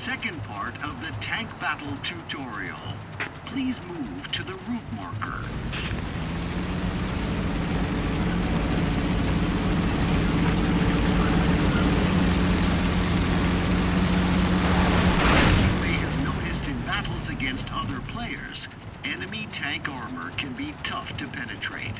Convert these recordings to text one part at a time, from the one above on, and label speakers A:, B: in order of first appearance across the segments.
A: second part of the tank battle tutorial. Please move to the route marker. You may have noticed in battles against other players, enemy tank armor can be tough to penetrate.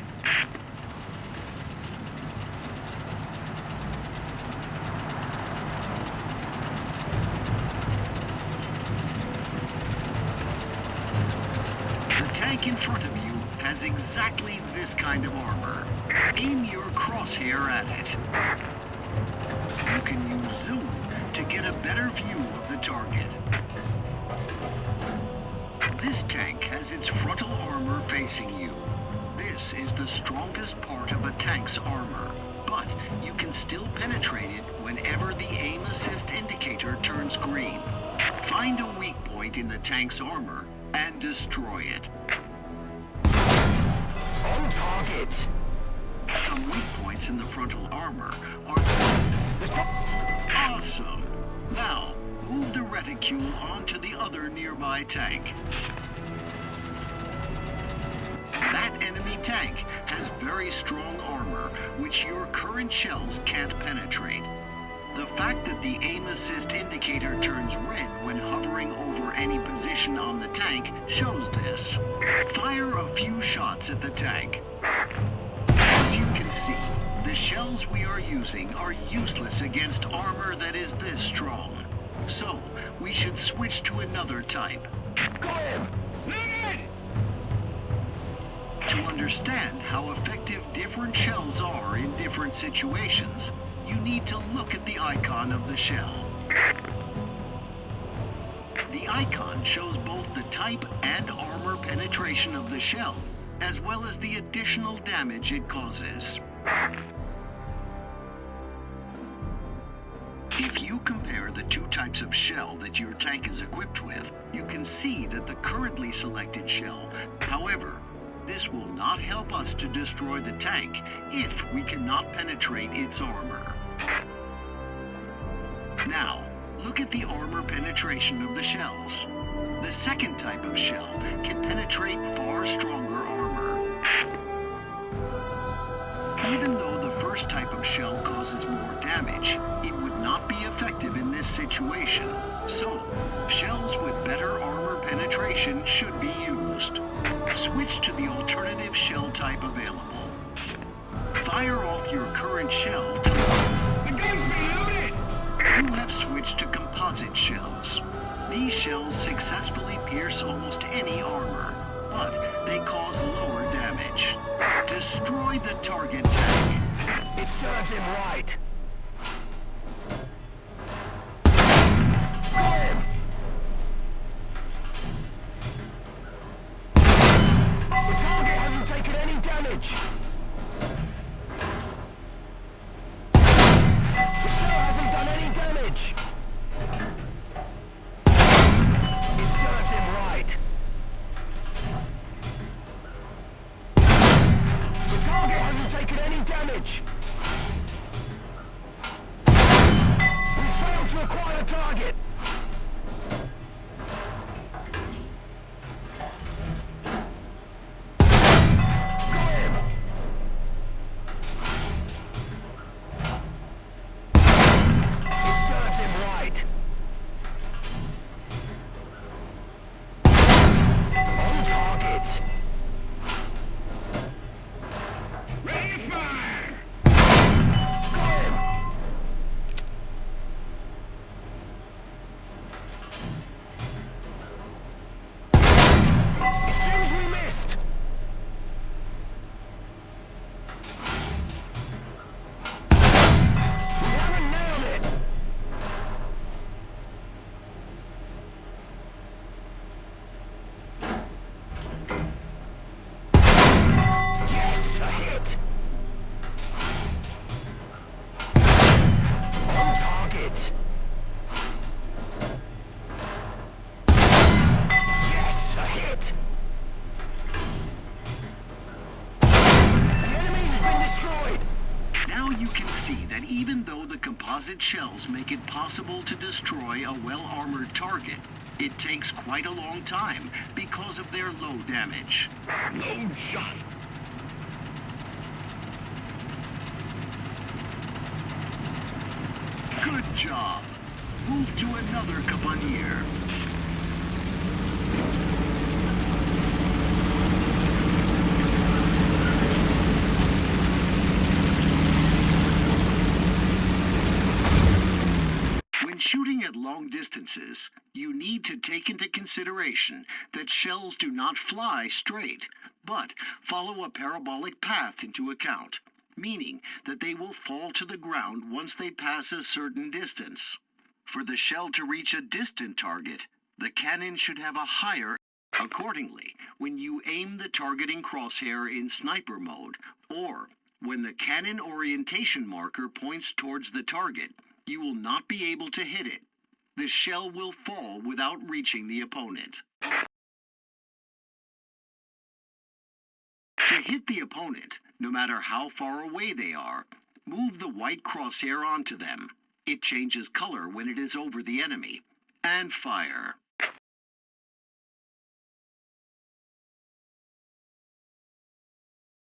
A: The tank in front of you has exactly this kind of armor. Aim your crosshair at it. You can use zoom to get a better view of the target. This tank has its frontal armor facing you. This is the strongest part of a tank's armor, but you can still penetrate it whenever the aim assist indicator turns green. Find a weak point in the tank's armor and destroy it.
B: On target!
A: Some weak points in the frontal armor are... Awesome! Now, move the reticule onto the other nearby tank. That enemy tank has very strong armor, which your current shells can't penetrate. The fact that the aim assist indicator turns red when hovering over any position on the tank shows this. Fire a few shots at the tank. As you can see, the shells we are using are useless against armor that is this strong. So, we should switch to another type.
B: Got him!
A: To understand how effective different shells are in different situations, you need to look at the icon of the shell. The icon shows both the type and armor penetration of the shell, as well as the additional damage it causes. If you compare the two types of shell that your tank is equipped with, you can see that the currently selected shell, however, this will not help us to destroy the tank if we cannot penetrate its armor. Now, look at the armor penetration of the shells. The second type of shell can penetrate far stronger armor. Even though the first type of shell causes more damage, it would not be effective in this situation. So, shells with better armor penetration should be used. Switch to the alternative shell type available. Fire off your current shell to...
B: The gun's reloaded!
A: You have switched to composite shells. These shells successfully pierce almost any armor, but they cause lower damage. Destroy the target tank.
B: It serves him right! Got him! The target hasn't taken any damage! The shell hasn't done any damage! It serves him right! The target hasn't taken any damage! We failed to acquire target! Got him! It serves him right! On target! Ready, fire! Got him!
A: see that even though the composite shells make it possible to destroy a well-armored target, it takes quite a long time because of their low damage.
B: Load shot.
A: Good job. Move to another Cavalier. When shooting at long distances, you need to take into consideration that shells do not fly straight, but follow a parabolic path into account, meaning that they will fall to the ground once they pass a certain distance. For the shell to reach a distant target, the cannon should have a higher. Accordingly, when you aim the targeting crosshair in sniper mode, or when the cannon orientation marker points towards the target, you will not be able to hit it. The shell will fall without reaching the opponent. To hit the opponent, no matter how far away they are, move the white crosshair onto them. It changes color when it is over the enemy. And fire.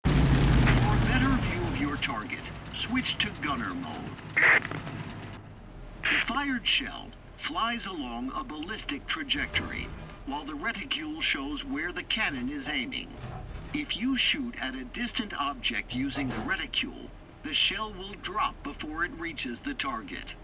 A: For a better view of your target, switch to gunner mode. The fired shell flies along a ballistic trajectory, while the reticule shows where the cannon is aiming. If you shoot at a distant object using the reticule, the shell will drop before it reaches the target.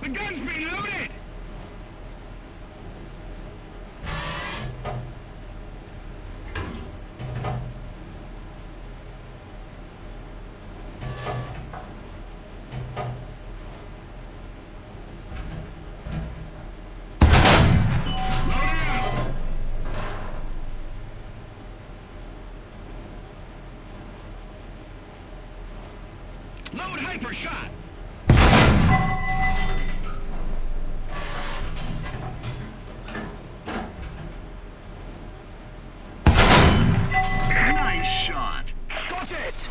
B: The gun's being loaded! Load hyper shot!
A: Nice shot.
B: Got it!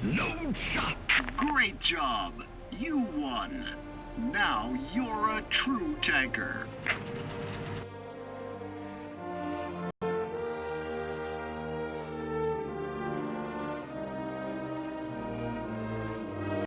B: Load shot!
A: Great job. You won. Now you're a true tanker.